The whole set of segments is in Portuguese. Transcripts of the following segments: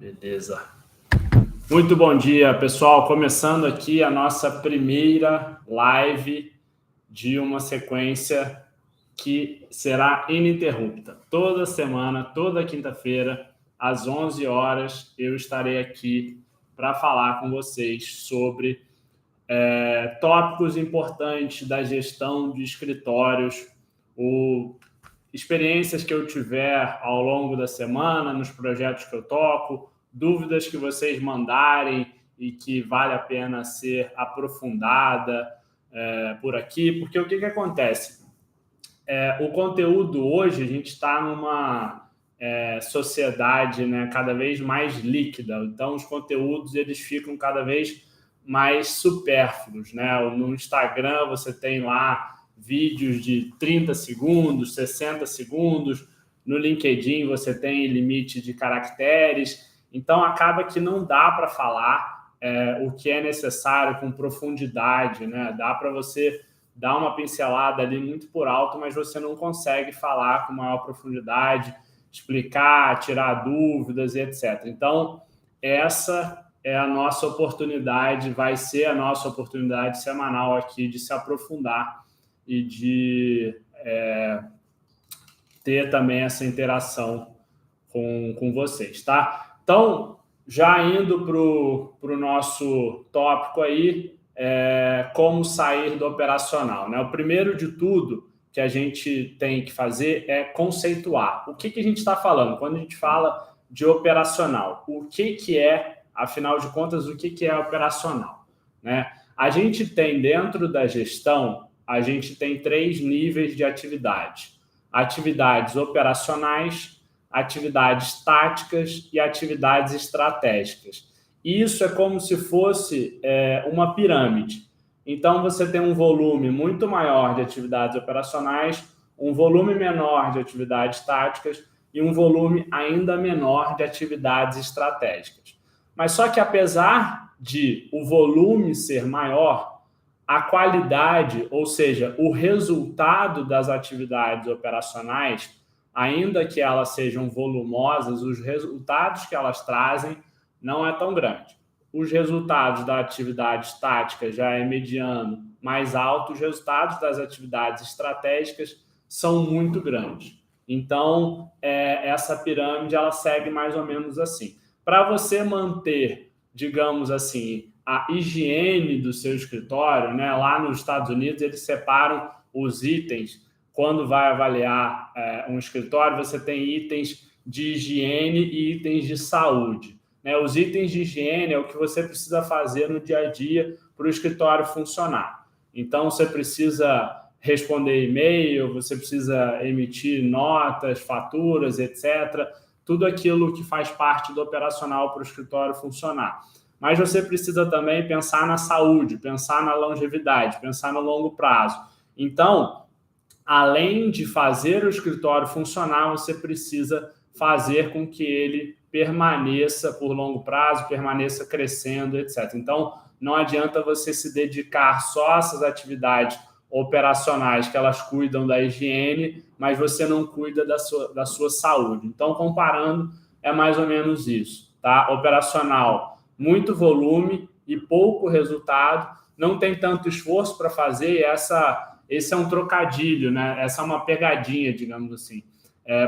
Beleza. Muito bom dia, pessoal. Começando aqui a nossa primeira live de uma sequência que será ininterrupta. Toda semana, toda quinta-feira, às 11 horas, eu estarei aqui para falar com vocês sobre tópicos importantes da gestão de escritórios, experiências que eu tiver ao longo da semana, nos projetos que eu toco, dúvidas que vocês mandarem e que vale a pena ser aprofundada por aqui, porque o que acontece? O conteúdo hoje, a gente está numa sociedade, né, cada vez mais líquida, então os conteúdos eles ficam cada vez mais supérfluos, né? No Instagram você tem lá vídeos de 30 segundos, 60 segundos. No LinkedIn você tem limite de caracteres. Então, acaba que não dá para falar o que é necessário com profundidade, né? Dá para você dar uma pincelada ali muito por alto, mas você não consegue falar com maior profundidade, explicar, tirar dúvidas e etc. Então, essa é a nossa oportunidade, vai ser a nossa oportunidade semanal aqui de se aprofundar e de ter também essa interação com vocês, tá? Então, já indo para o nosso tópico aí, como sair do operacional, né? O primeiro de tudo que a gente tem que fazer é conceituar. O que a gente está falando? Quando a gente fala de operacional, o que é, afinal de contas, o que é operacional, né? A gente tem dentro da gestão, a gente tem 3 níveis de atividade. Atividades operacionais, atividades táticas e atividades estratégicas. Isso é como se fosse uma pirâmide. Então, você tem um volume muito maior de atividades operacionais, um volume menor de atividades táticas e um volume ainda menor de atividades estratégicas. Mas só que, apesar de o volume ser maior, a qualidade, ou seja, o resultado das atividades operacionais, ainda que elas sejam volumosas, os resultados que elas trazem não é tão grande. Os resultados da atividade tática já é mediano, mais alto, os resultados das atividades estratégicas são muito grandes. Então, essa pirâmide ela segue mais ou menos assim. Para você manter, digamos assim, a higiene do seu escritório, né? Lá nos Estados Unidos, eles separam os itens. Quando vai avaliar um escritório, você tem itens de higiene e itens de saúde, né? Os itens de higiene é o que você precisa fazer no dia a dia para o escritório funcionar. Então, você precisa responder e-mail, você precisa emitir notas, faturas, etc. Tudo aquilo que faz parte do operacional para o escritório funcionar. Mas você precisa também pensar na saúde, pensar na longevidade, pensar no longo prazo. Então, além de fazer o escritório funcionar, você precisa fazer com que ele permaneça por longo prazo, permaneça crescendo, etc. Então, não adianta você se dedicar só a essas atividades operacionais que elas cuidam da higiene, mas você não cuida da sua saúde. Então, comparando, é mais ou menos isso, tá? Operacional, muito volume e pouco resultado, não tem tanto esforço para fazer, e esse é um trocadilho, né? Essa é uma pegadinha, digamos assim,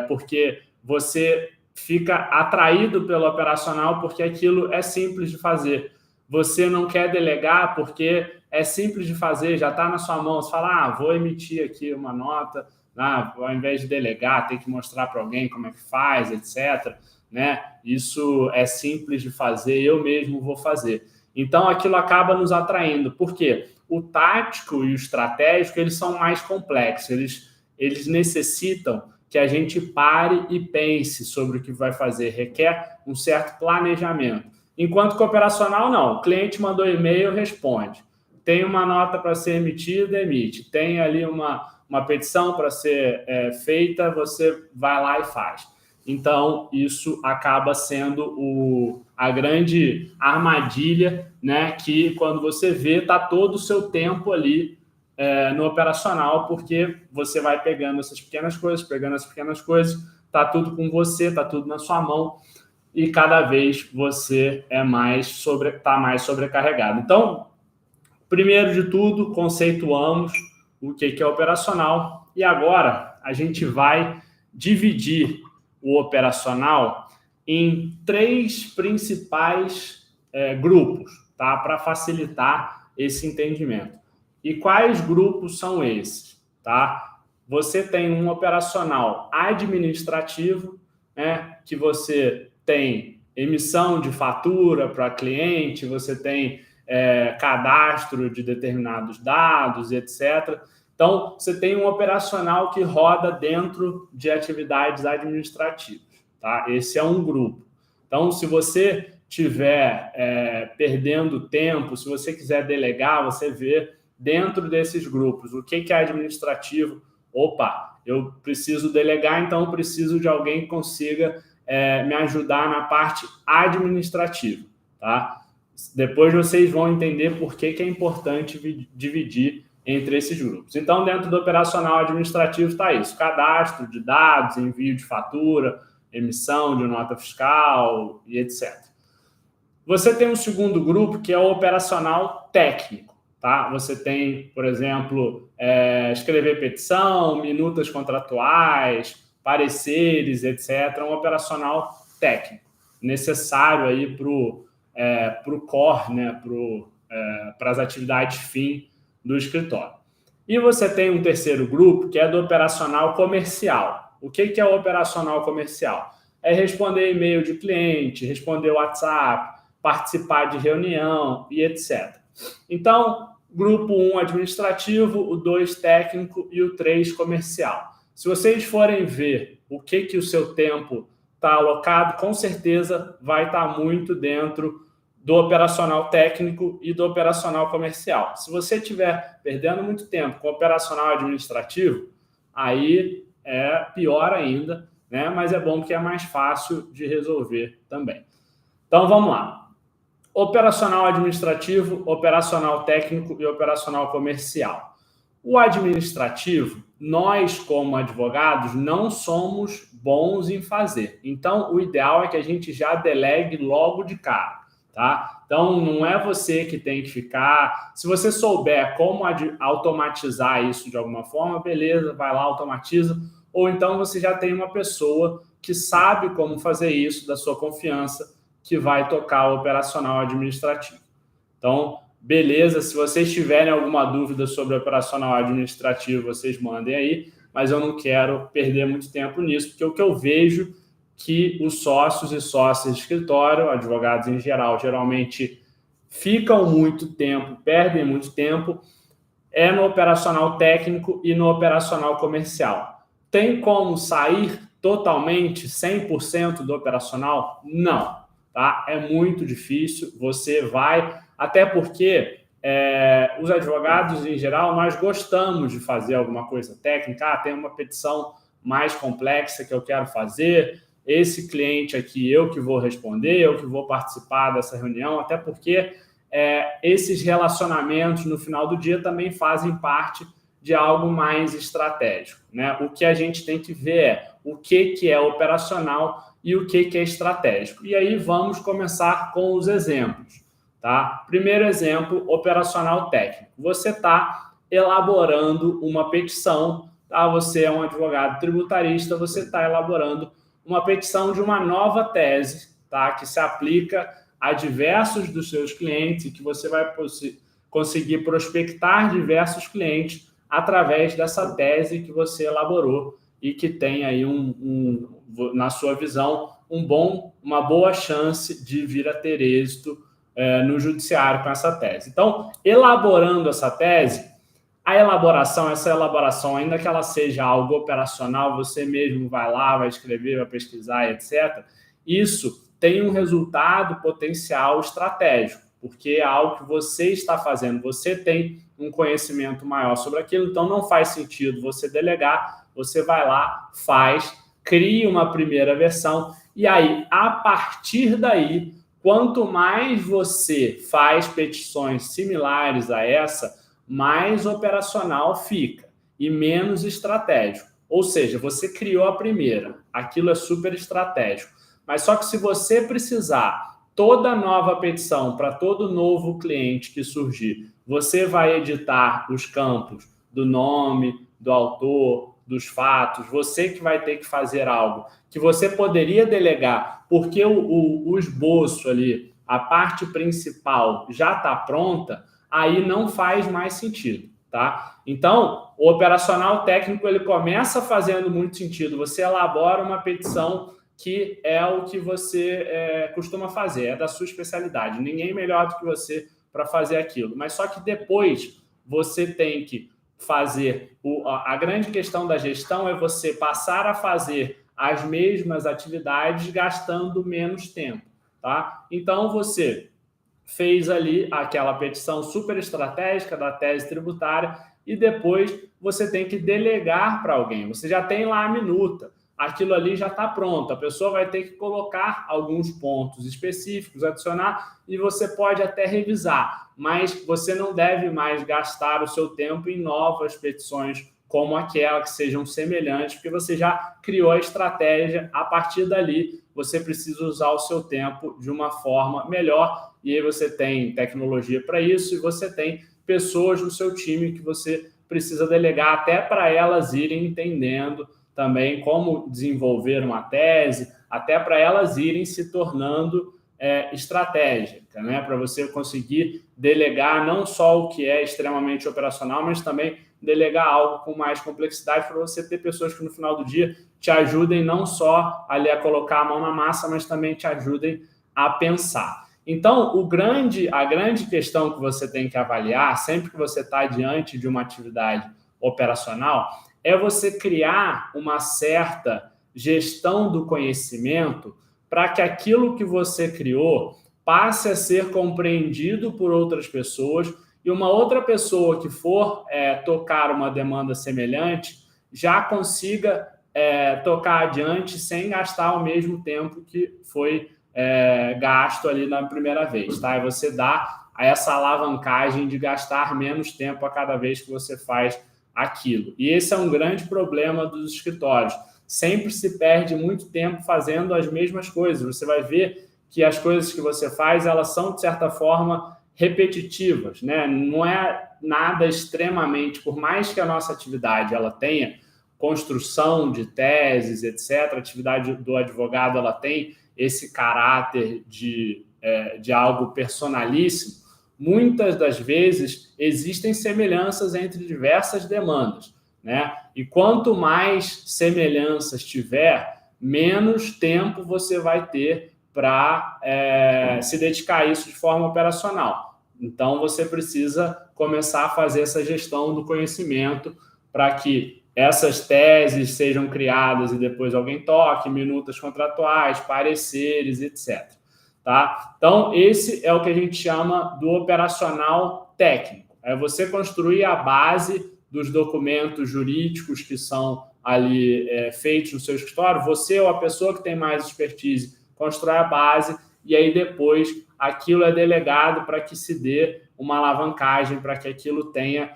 porque você fica atraído pelo operacional porque aquilo é simples de fazer. Você não quer delegar porque é simples de fazer, já está na sua mão. Você fala, vou emitir aqui uma nota, ao invés de delegar, tem que mostrar para alguém como é que faz, etc., né? Isso é simples de fazer, eu mesmo vou fazer. Então, aquilo acaba nos atraindo. Por quê? O tático e o estratégico, eles são mais complexos. Eles necessitam que a gente pare e pense sobre o que vai fazer. Requer um certo planejamento. Enquanto que o operacional, não. O cliente mandou e-mail, responde. Tem uma nota para ser emitida, emite. Tem ali uma petição para ser feita, você vai lá e faz. Então, isso acaba sendo a grande armadilha, né? Que quando você vê, está todo o seu tempo ali no operacional, porque você vai pegando essas pequenas coisas, está tudo com você, está tudo na sua mão. e cada vez você está mais sobrecarregado. Então, primeiro de tudo, conceituamos o que é operacional e agora a gente vai dividir o operacional em 3 principais grupos, tá? Para facilitar esse entendimento. E quais grupos são esses? Tá? Você tem um operacional administrativo, né, que você tem emissão de fatura para cliente, você tem cadastro de determinados dados, etc. Então, você tem um operacional que roda dentro de atividades administrativas. Tá? Esse é um grupo. Então, se você estiver perdendo tempo, se você quiser delegar, você vê dentro desses grupos o que é administrativo. Opa, eu preciso delegar, então eu preciso de alguém que consiga me ajudar na parte administrativa. Tá? Depois vocês vão entender por que é importante dividir entre esses grupos. Então, dentro do operacional administrativo está isso: cadastro de dados, envio de fatura, emissão de nota fiscal e etc. Você tem um segundo grupo que é o operacional técnico. Tá? Você tem, por exemplo, escrever petição, minutas contratuais, pareceres, etc. Um operacional técnico, necessário aí para o core, né? Para as atividades fim do escritório. E você tem um terceiro grupo que é do operacional comercial. O que é o operacional comercial? É responder e-mail de cliente, responder WhatsApp, participar de reunião e etc. Então, grupo 1 administrativo, o 2 técnico e o 3 comercial. Se vocês forem ver o que o seu tempo está alocado, com certeza vai estar muito dentro do operacional técnico e do operacional comercial. Se você estiver perdendo muito tempo com o operacional administrativo, aí é pior ainda, né? Mas é bom que é mais fácil de resolver também. Então, vamos lá. Operacional administrativo, operacional técnico e operacional comercial. O administrativo, nós como advogados não somos bons em fazer. Então, o ideal é que a gente já delegue logo de cara, tá? Então, não é você que tem que ficar... Se você souber como automatizar isso de alguma forma, beleza, vai lá, automatiza. Ou então você já tem uma pessoa que sabe como fazer isso, da sua confiança, que vai tocar o operacional administrativo. Então, beleza, se vocês tiverem alguma dúvida sobre o operacional administrativo, vocês mandem aí, mas eu não quero perder muito tempo nisso, porque o que eu vejo que os sócios e sócias de escritório, advogados em geral, geralmente ficam muito tempo, perdem muito tempo, é no operacional técnico e no operacional comercial. Tem como sair totalmente, 100% do operacional? Não. Tá? É muito difícil, você vai... Até porque os advogados, em geral, nós gostamos de fazer alguma coisa técnica. Tem uma petição mais complexa que eu quero fazer, esse cliente aqui eu que vou responder, eu que vou participar dessa reunião, até porque esses relacionamentos no final do dia também fazem parte de algo mais estratégico, né? O que a gente tem que ver é o que é operacional e o que é estratégico. E aí vamos começar com os exemplos. Tá? Primeiro exemplo, operacional técnico. Você está elaborando uma petição, tá? Você é um advogado tributarista, você está elaborando uma petição de uma nova tese, tá? Que se aplica a diversos dos seus clientes e que você vai conseguir prospectar diversos clientes através dessa tese que você elaborou e que tem aí na sua visão, uma boa chance de vir a ter êxito no judiciário com essa tese. Então, elaborando essa tese, essa elaboração, ainda que ela seja algo operacional, você mesmo vai lá, vai escrever, vai pesquisar, etc., isso tem um resultado potencial estratégico, porque é algo que você está fazendo, você tem um conhecimento maior sobre aquilo, então não faz sentido você delegar, você vai lá, faz, cria uma primeira versão, e aí, a partir daí, quanto mais você faz petições similares a essa, mais operacional fica e menos estratégico. Ou seja, você criou a primeira, aquilo é super estratégico, Mas só que se você precisar toda nova petição para todo novo cliente que surgir, você vai editar os campos do nome, do autor, dos fatos, você que vai ter que fazer algo que você poderia delegar, porque o esboço ali, a parte principal já está pronta, aí não faz mais sentido, tá? Então, o operacional técnico, ele começa fazendo muito sentido. Você elabora uma petição que é o que você costuma fazer, é da sua especialidade. Ninguém melhor do que você para fazer aquilo. Mas só que depois você tem que fazer... A grande questão da gestão é você passar a fazer as mesmas atividades gastando menos tempo, tá? Então, você fez ali aquela petição super estratégica da tese tributária e depois você tem que delegar para alguém. Você já tem lá a minuta, aquilo ali já está pronto. A pessoa vai ter que colocar alguns pontos específicos, adicionar, e você pode até revisar, mas você não deve mais gastar o seu tempo em novas petições como aquela, que sejam semelhantes, porque você já criou a estratégia. A partir dali, você precisa usar o seu tempo de uma forma melhor, e aí você tem tecnologia para isso, e você tem pessoas no seu time que você precisa delegar até para elas irem entendendo também como desenvolver uma tese, até para elas irem se tornando estratégica, né? Para você conseguir delegar não só o que é extremamente operacional, mas também delegar algo com mais complexidade, para você ter pessoas que no final do dia te ajudem não só ali a colocar a mão na massa, mas também te ajudem a pensar. Então, a grande questão que você tem que avaliar, sempre que você está diante de uma atividade operacional, é você criar uma certa gestão do conhecimento para que aquilo que você criou passe a ser compreendido por outras pessoas, e uma outra pessoa que for tocar uma demanda semelhante já consiga tocar adiante sem gastar o mesmo tempo que foi gasto ali na primeira vez, tá? E você dá essa alavancagem de gastar menos tempo a cada vez que você faz aquilo. E esse é um grande problema dos escritórios. Sempre se perde muito tempo fazendo as mesmas coisas. Você vai ver que as coisas que você faz, elas são, de certa forma, repetitivas, né? Não é nada extremamente, por mais que a nossa atividade ela tenha construção de teses, etc., a atividade do advogado ela tem esse caráter de algo personalíssimo, muitas das vezes existem semelhanças entre diversas demandas, né? E quanto mais semelhanças tiver, menos tempo você vai ter para se dedicar a isso de forma operacional. Então, você precisa começar a fazer essa gestão do conhecimento para que essas teses sejam criadas e depois alguém toque, minutas contratuais, pareceres, etc. Tá? Então, esse é o que a gente chama do operacional técnico. É você construir a base dos documentos jurídicos que são ali feitos no seu escritório. Você ou a pessoa que tem mais expertise constrói a base, e aí depois aquilo é delegado para que se dê uma alavancagem, para que aquilo tenha,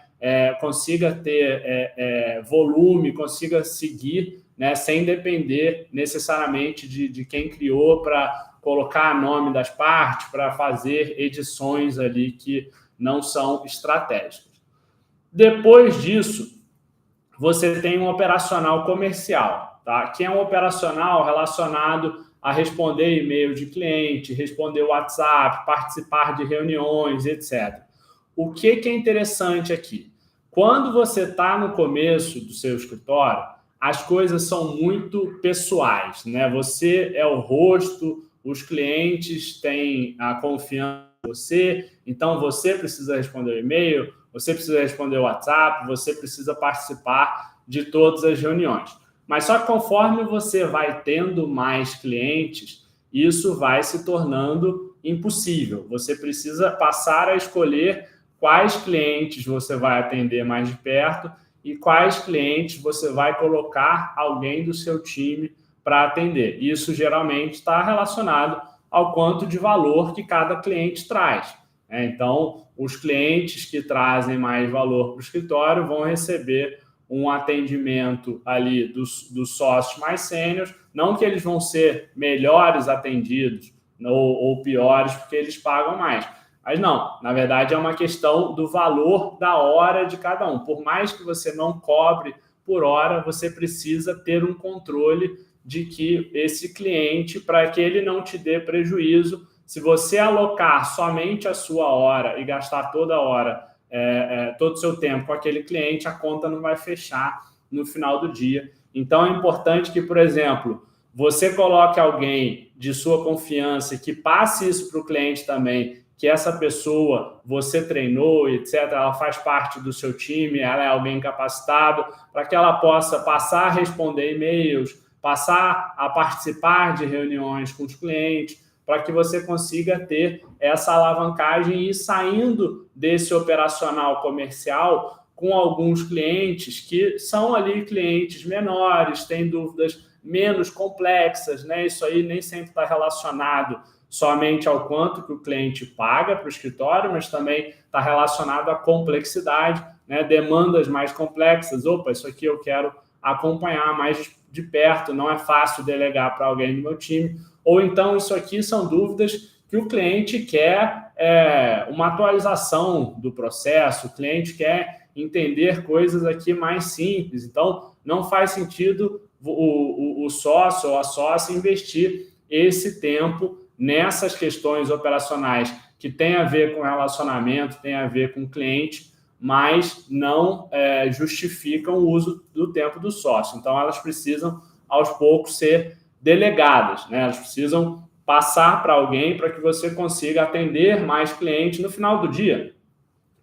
consiga ter volume, consiga seguir, né, sem depender necessariamente de quem criou para colocar nome das partes, para fazer edições ali que não são estratégicas. Depois disso, você tem um operacional comercial, tá? Que é um operacional relacionado a responder e-mail de cliente, responder WhatsApp, participar de reuniões, etc. O que é interessante aqui? Quando você está no começo do seu escritório, as coisas são muito pessoais, né? Você é o rosto, os clientes têm a confiança em você, então você precisa responder o e-mail, você precisa responder o WhatsApp, você precisa participar de todas as reuniões. Mas só que conforme você vai tendo mais clientes, isso vai se tornando impossível. Você precisa passar a escolher quais clientes você vai atender mais de perto e quais clientes você vai colocar alguém do seu time para atender. Isso geralmente está relacionado ao quanto de valor que cada cliente traz. Então, os clientes que trazem mais valor para o escritório vão receber um atendimento ali dos sócios mais sêniores, não que eles vão ser melhores atendidos ou piores porque eles pagam mais, mas não, na verdade é uma questão do valor da hora de cada um. Por mais que você não cobre por hora, você precisa ter um controle de que esse cliente, para que ele não te dê prejuízo, se você alocar somente a sua hora e gastar toda a hora, todo o seu tempo com aquele cliente, a conta não vai fechar no final do dia. Então é importante que, por exemplo, você coloque alguém de sua confiança que passe isso para o cliente também, que essa pessoa você treinou, etc., ela faz parte do seu time, ela é alguém capacitado, para que ela possa passar a responder e-mails, passar a participar de reuniões com os clientes, para que você consiga ter essa alavancagem e ir saindo desse operacional comercial com alguns clientes que são ali clientes menores, têm dúvidas menos complexas, né? Isso aí nem sempre está relacionado somente ao quanto que o cliente paga para o escritório, mas também está relacionado à complexidade, né? Demandas mais complexas. Opa, isso aqui eu quero acompanhar mais de perto, não é fácil delegar para alguém do meu time. Ou então, isso aqui são dúvidas que o cliente quer uma atualização do processo, o cliente quer entender coisas aqui mais simples. Então, não faz sentido o sócio ou a sócia investir esse tempo nessas questões operacionais que tem a ver com relacionamento, tem a ver com o cliente, mas não justificam o uso do tempo do sócio. Então, elas precisam, aos poucos, ser delegadas, né? Elas precisam passar para alguém para que você consiga atender mais clientes no final do dia.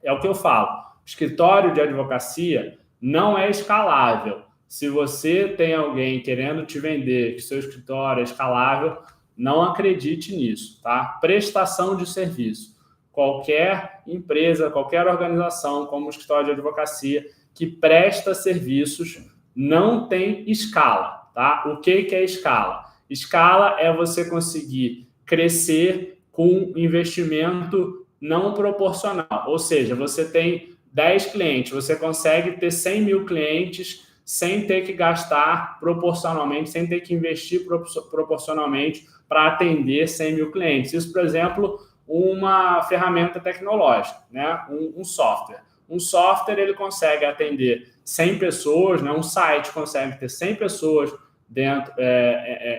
É o que eu falo. O escritório de advocacia não é escalável. Se você tem alguém querendo te vender que seu escritório é escalável, não acredite nisso, tá? Prestação de serviço. Qualquer empresa, qualquer organização, como o escritório de advocacia, que presta serviços, não tem escala, tá? O que é escala? Escala é você conseguir crescer com investimento não proporcional. Ou seja, você tem 10 clientes, você consegue ter 100 mil clientes sem ter que gastar proporcionalmente, sem ter que investir proporcionalmente para atender 100 mil clientes. Isso, por exemplo, uma ferramenta tecnológica, né? Um software. Um software ele consegue atender 100 pessoas, né? Um site consegue ter 100 pessoas dentro,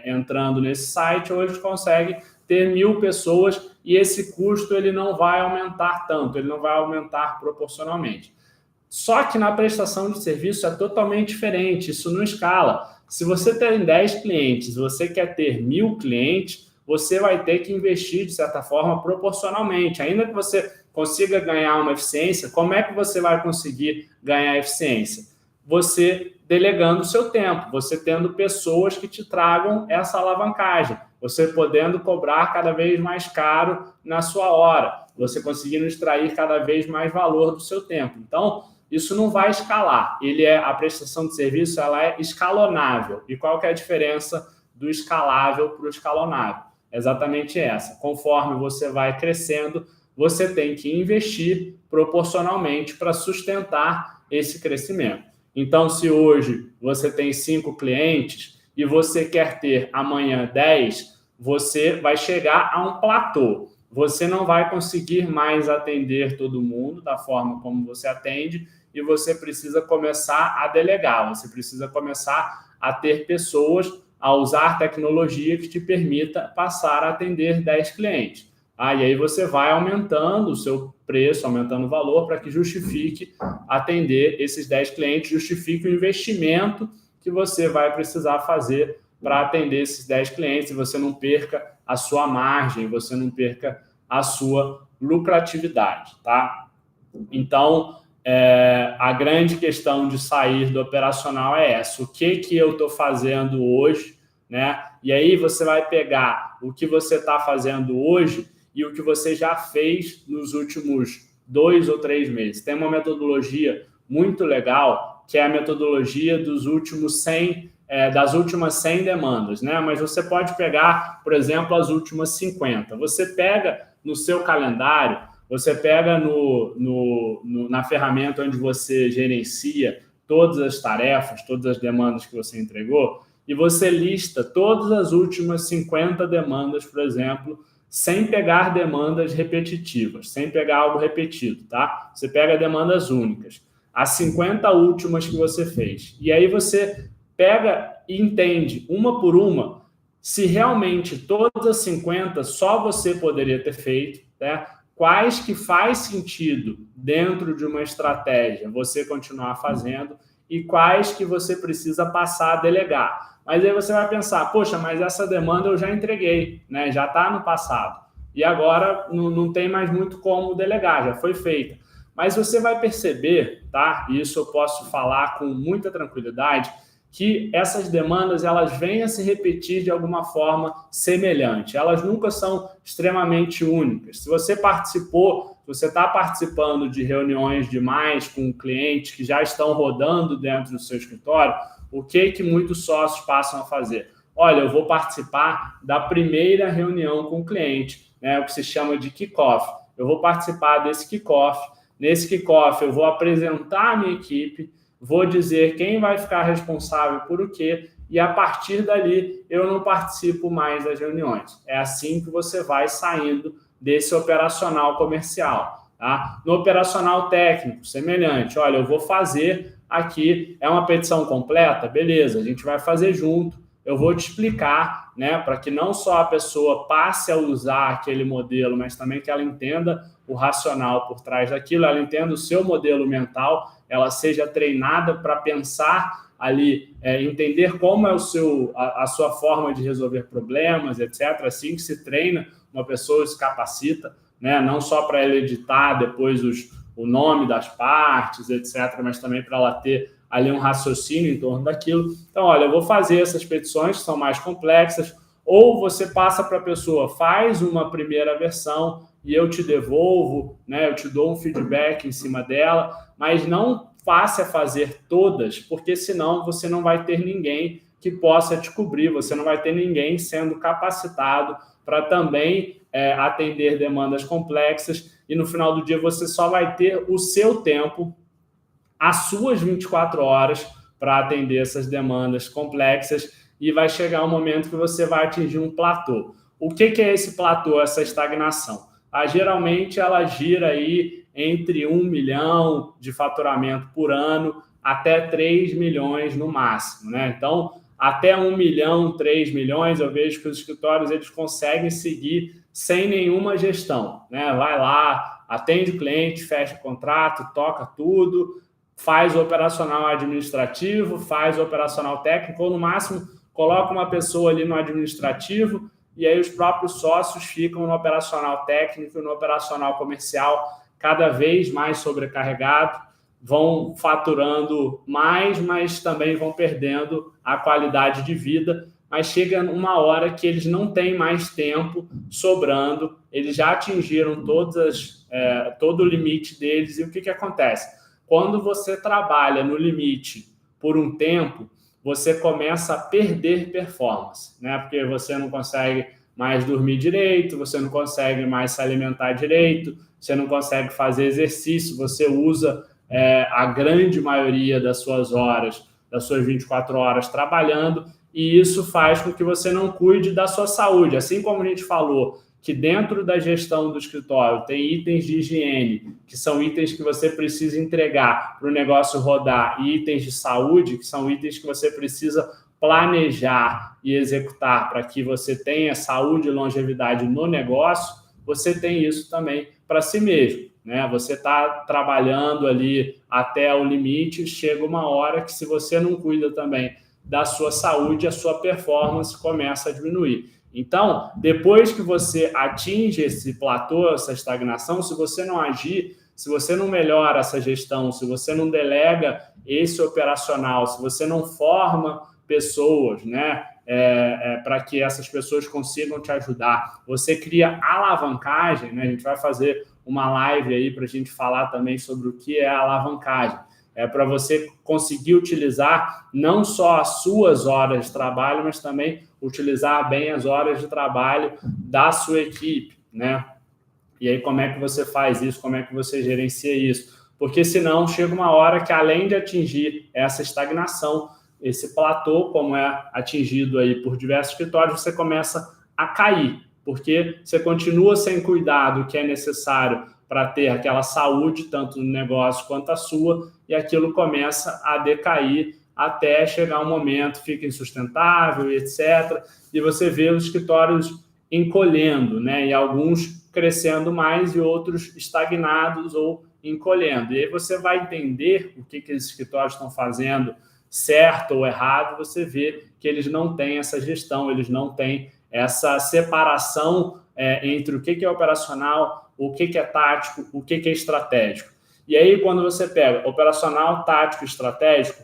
entrando nesse site, hoje consegue ter 1.000 pessoas e esse custo ele não vai aumentar tanto, ele não vai aumentar proporcionalmente. Só que na prestação de serviço é totalmente diferente, isso não escala. Se você tem 10 clientes, você quer ter 1.000 clientes, você vai ter que investir, de certa forma, proporcionalmente. Ainda que você consiga ganhar uma eficiência, como é que você vai conseguir ganhar eficiência? Você delegando o seu tempo, você tendo pessoas que te tragam essa alavancagem, você podendo cobrar cada vez mais caro na sua hora, você conseguindo extrair cada vez mais valor do seu tempo. Então, isso não vai escalar. A prestação de serviço ela é escalonável. E qual que é a diferença do escalável para o escalonável? É exatamente essa. Conforme você vai crescendo, você tem que investir proporcionalmente para sustentar esse crescimento. Então, se hoje você tem 5 clientes e você quer ter amanhã 10, você vai chegar a um platô. Você não vai conseguir mais atender todo mundo da forma como você atende e você precisa começar a delegar, você precisa começar a ter pessoas, a usar tecnologia que te permita passar a atender 10 clientes. E aí você vai aumentando o seu preço, aumentando o valor para que justifique atender esses 10 clientes, justifique o investimento que você vai precisar fazer para atender esses 10 clientes e você não perca a sua margem, você não perca a sua lucratividade, tá? Então, a grande questão de sair do operacional é essa. O que eu estou fazendo hoje, né? E aí você vai pegar o que você está fazendo hoje e o que você já fez nos últimos 2 ou 3 meses. Tem uma metodologia muito legal, que é a metodologia dos últimos 100, das últimas 100 demandas, né? Mas você pode pegar, por exemplo, as últimas 50. Você pega no seu calendário, você pega na ferramenta onde você gerencia todas as tarefas, todas as demandas que você entregou, e você lista todas as últimas 50 demandas, por exemplo, sem pegar demandas repetitivas, sem pegar algo repetido, tá? Você pega demandas únicas, as 50 últimas que você fez. E aí você pega e entende, uma por uma, se realmente todas as 50 só você poderia ter feito, né? Quais que faz sentido dentro de uma estratégia você continuar fazendo e quais que você precisa passar a delegar. Mas aí você vai pensar, poxa, mas essa demanda eu já entreguei, né? Já está no passado. E agora não tem mais muito como delegar, já foi feita. Mas você vai perceber, tá? E isso eu posso falar com muita tranquilidade, que essas demandas elas vêm a se repetir de alguma forma semelhante. Elas nunca são extremamente únicas. Se você participou, você está participando de reuniões demais com clientes que já estão rodando dentro do seu escritório, o que muitos sócios passam a fazer? Olha, eu vou participar da primeira reunião com o cliente, né, o que se chama de kickoff. Eu vou participar desse kickoff. Nesse kickoff, eu vou apresentar a minha equipe, vou dizer quem vai ficar responsável por o quê, e a partir dali eu não participo mais das reuniões. É assim que você vai saindo desse operacional comercial. Tá? No operacional técnico, semelhante. Olha, eu vou fazer aqui, é uma petição completa? Beleza, a gente vai fazer junto. Eu vou te explicar, né, para que não só a pessoa passe a usar aquele modelo, mas também que ela entenda o racional por trás daquilo, ela entenda o seu modelo mental, ela seja treinada para pensar ali, entender como é a sua forma de resolver problemas, etc. Assim que se treina, uma pessoa se capacita, né, não só para ela editar depois o nome das partes, etc., mas também para ela ter ali um raciocínio em torno daquilo. Então, olha, eu vou fazer essas petições que são mais complexas, ou você passa para a pessoa, faz uma primeira versão e eu te devolvo, né? Eu te dou um feedback em cima dela, mas não passe a fazer todas, porque senão você não vai ter ninguém que possa te cobrir, você não vai ter ninguém sendo capacitado para também atender demandas complexas, e no final do dia você só vai ter o seu tempo, as suas 24 horas para atender essas demandas complexas, e vai chegar um momento que você vai atingir um platô. O que é esse platô, essa estagnação? Geralmente ela gira aí entre 1 milhão de faturamento por ano até 3 milhões no máximo, né? Então, até 1 milhão, 3 milhões, eu vejo que os escritórios eles conseguem seguir sem nenhuma gestão, né? Vai lá, atende o cliente, fecha o contrato, toca tudo, faz o operacional administrativo, faz o operacional técnico, ou no máximo coloca uma pessoa ali no administrativo e aí os próprios sócios ficam no operacional técnico, no operacional comercial, cada vez mais sobrecarregado, vão faturando mais, mas também vão perdendo a qualidade de vida, mas chega uma hora que eles não têm mais tempo sobrando, eles já atingiram todo o limite deles, e o que acontece? Quando você trabalha no limite por um tempo, você começa a perder performance, né? Porque você não consegue mais dormir direito, você não consegue mais se alimentar direito, você não consegue fazer exercício, você usa a grande maioria das suas horas, das suas 24 horas trabalhando, e isso faz com que você não cuide da sua saúde. Assim como a gente falou que dentro da gestão do escritório tem itens de higiene, que são itens que você precisa entregar para o negócio rodar, e itens de saúde, que são itens que você precisa planejar e executar para que você tenha saúde e longevidade no negócio, você tem isso também para si mesmo, né? Você está trabalhando ali até o limite, chega uma hora que, se você não cuida também da sua saúde, a sua performance começa a diminuir. Então, depois que você atinge esse platô, essa estagnação, se você não agir, se você não melhora essa gestão, se você não delega esse operacional, se você não forma pessoas, né, para que essas pessoas consigam te ajudar, você cria alavancagem, né? A gente vai fazer uma live aí para a gente falar também sobre o que é alavancagem. É para você conseguir utilizar não só as suas horas de trabalho, mas também utilizar bem as horas de trabalho da sua equipe, né? E aí, como é que você faz isso? Como é que você gerencia isso? porque senão chega uma hora que, além de atingir essa estagnação, esse platô, como é atingido aí por diversos escritórios, você começa a cair, porque você continua sem cuidado que é necessário para ter aquela saúde, tanto no negócio quanto a sua, e aquilo começa a decair até chegar um momento, fica insustentável, etc. E você vê os escritórios encolhendo, né? E alguns crescendo mais e outros estagnados ou encolhendo. E aí você vai entender o que esses escritórios estão fazendo certo ou errado, você vê que eles não têm essa gestão, eles não têm essa separação entre o que é operacional, o que é tático, o que é estratégico. E aí, quando você pega operacional, tático e estratégico,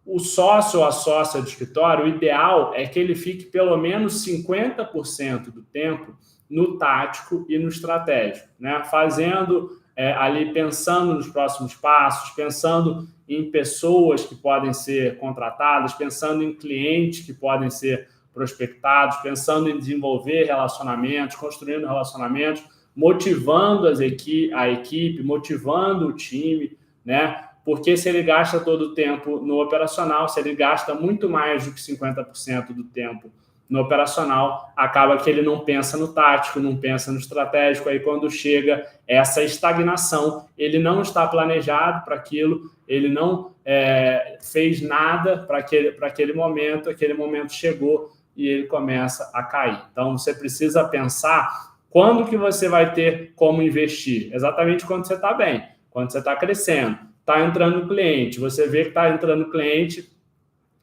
o sócio ou a sócia do escritório, o ideal é que ele fique pelo menos 50% do tempo no tático e no estratégico, né? Fazendo ali, pensando nos próximos passos, pensando em pessoas que podem ser contratadas, pensando em clientes que podem ser prospectados, pensando em desenvolver relacionamentos, construindo relacionamentos, motivando a equipe, motivando o time, né? Porque se ele gasta todo o tempo no operacional, se ele gasta muito mais do que 50% do tempo no operacional, acaba que ele não pensa no tático, não pensa no estratégico. Aí, quando chega essa estagnação, ele não está planejado para aquilo, ele não fez nada para aquele momento chegou e ele começa a cair. Então, você precisa pensar quando que você vai ter como investir. Exatamente quando você está bem, quando você está crescendo. Está entrando cliente, você vê que está entrando cliente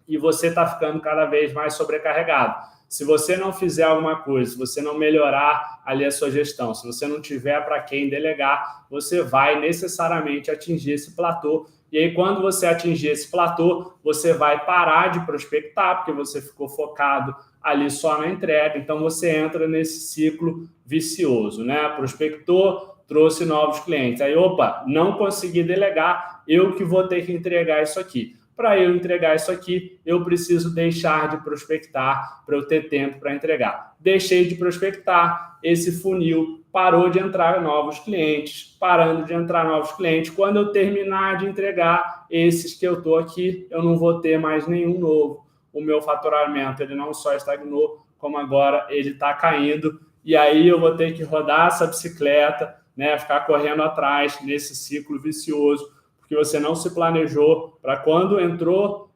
e você está ficando cada vez mais sobrecarregado. Se você não fizer alguma coisa, se você não melhorar ali a sua gestão, se você não tiver para quem delegar, você vai necessariamente atingir esse platô. E aí, quando você atingir esse platô, você vai parar de prospectar, porque você ficou focado ali só na entrega. Então, você entra nesse ciclo vicioso, né? Prospectou, trouxe novos clientes. Aí, opa, não consegui delegar, eu que vou ter que entregar isso aqui. Para eu entregar isso aqui, eu preciso deixar de prospectar para eu ter tempo para entregar. Deixei de prospectar, esse funil parou de entrar novos clientes. Parando de entrar novos clientes, quando eu terminar de entregar esses que eu estou aqui, eu não vou ter mais nenhum novo. O meu faturamento ele não só estagnou, como agora ele está caindo. E aí eu vou ter que rodar essa bicicleta, né, ficar correndo atrás nesse ciclo vicioso, porque você não se planejou para quando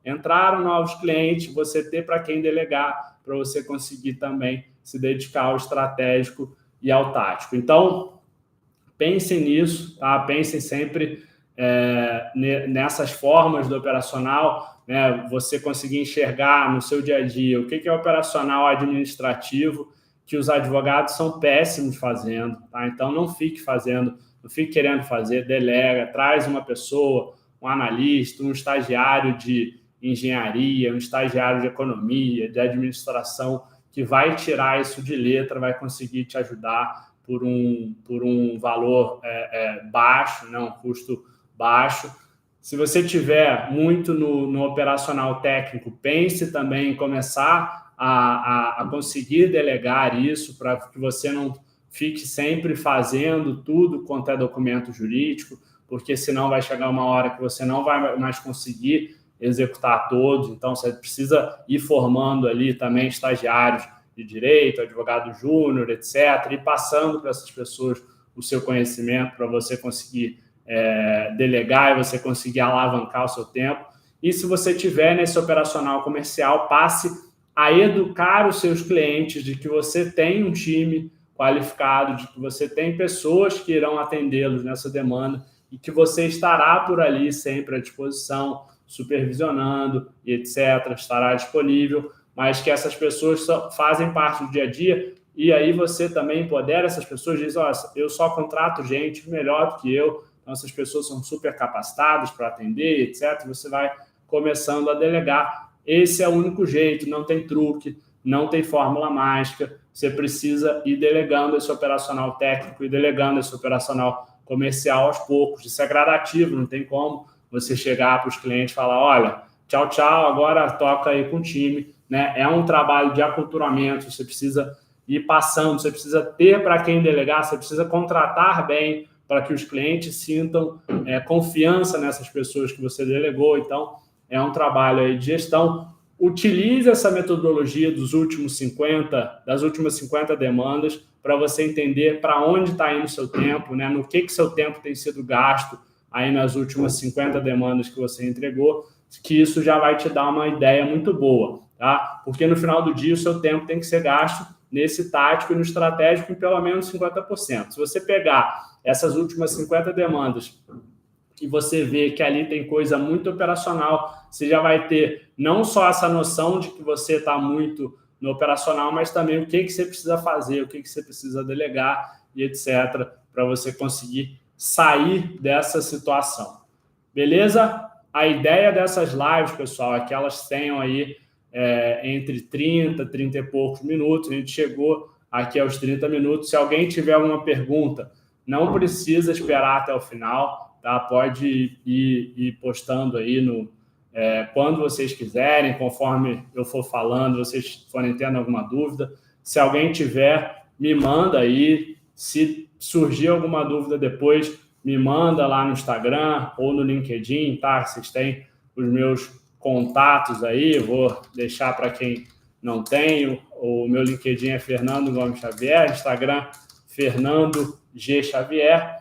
entraram novos clientes, você ter para quem delegar, para você conseguir também se dedicar ao estratégico e ao tático. Então, pensem nisso, tá? Pensem sempre nessas formas do operacional, né? Você conseguir enxergar no seu dia a dia o que é operacional administrativo, que os advogados são péssimos fazendo, tá? Então, não fique fazendo, não fique querendo fazer, delega, traz uma pessoa, um analista, um estagiário de engenharia, um estagiário de economia, de administração, que vai tirar isso de letra, vai conseguir te ajudar por um valor baixo, né? Um custo baixo. Se você tiver muito no operacional técnico, pense também em começar a conseguir delegar isso para que você não fique sempre fazendo tudo quanto é documento jurídico, porque senão vai chegar uma hora que você não vai mais conseguir executar todos. Então, você precisa ir formando ali também estagiários de direito, advogado júnior, etc., e passando para essas pessoas o seu conhecimento para você conseguir delegar e você conseguir alavancar o seu tempo. E se você tiver nesse operacional comercial, passe a educar os seus clientes de que você tem um time qualificado, de que você tem pessoas que irão atendê-los nessa demanda e que você estará por ali sempre à disposição, supervisionando e etc., estará disponível, mas que essas pessoas fazem parte do dia a dia e aí você também empodera essas pessoas, diz, eu só contrato gente melhor do que eu, então essas pessoas são super capacitadas para atender, etc., você vai começando a delegar. Esse é o único jeito, não tem truque, não tem fórmula mágica, você precisa ir delegando esse operacional técnico e delegando esse operacional comercial aos poucos. Isso é gradativo, não tem como você chegar para os clientes e falar, olha, tchau, tchau, agora toca aí com o time, né? É um trabalho de aculturamento, você precisa ir passando, você precisa ter para quem delegar, você precisa contratar bem para que os clientes sintam confiança nessas pessoas que você delegou. Então, é um trabalho aí de gestão. Utilize essa metodologia das últimas 50 demandas para você entender para onde está indo o seu tempo, né? No que seu tempo tem sido gasto aí nas últimas 50 demandas que você entregou, que isso já vai te dar uma ideia muito boa, tá? Porque no final do dia o seu tempo tem que ser gasto nesse tático e no estratégico em pelo menos 50%. Se você pegar essas últimas 50 demandas e você vê que ali tem coisa muito operacional, você já vai ter não só essa noção de que você está muito no operacional, mas também o que você precisa fazer, o que você precisa delegar e etc., para você conseguir sair dessa situação. Beleza? A ideia dessas lives, pessoal, é que elas tenham aí entre 30 e poucos minutos. A gente chegou aqui aos 30 minutos. Se alguém tiver alguma pergunta, não precisa esperar até o final, tá? Pode ir postando aí quando vocês quiserem, conforme eu for falando, vocês forem tendo alguma dúvida. Se alguém tiver, me manda aí. Se surgir alguma dúvida depois, me manda lá no Instagram ou no LinkedIn, tá? Vocês têm os meus contatos aí, eu vou deixar para quem não tem. O meu LinkedIn é Fernando Gomes Xavier, Instagram Fernando G. Xavier.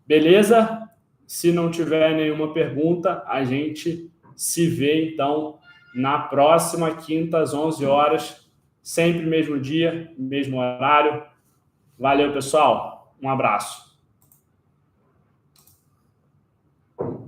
Beleza? Se não tiver nenhuma pergunta, a gente se vê, então, na próxima quinta, às 11 horas, sempre mesmo dia, mesmo horário. Valeu, pessoal. Um abraço.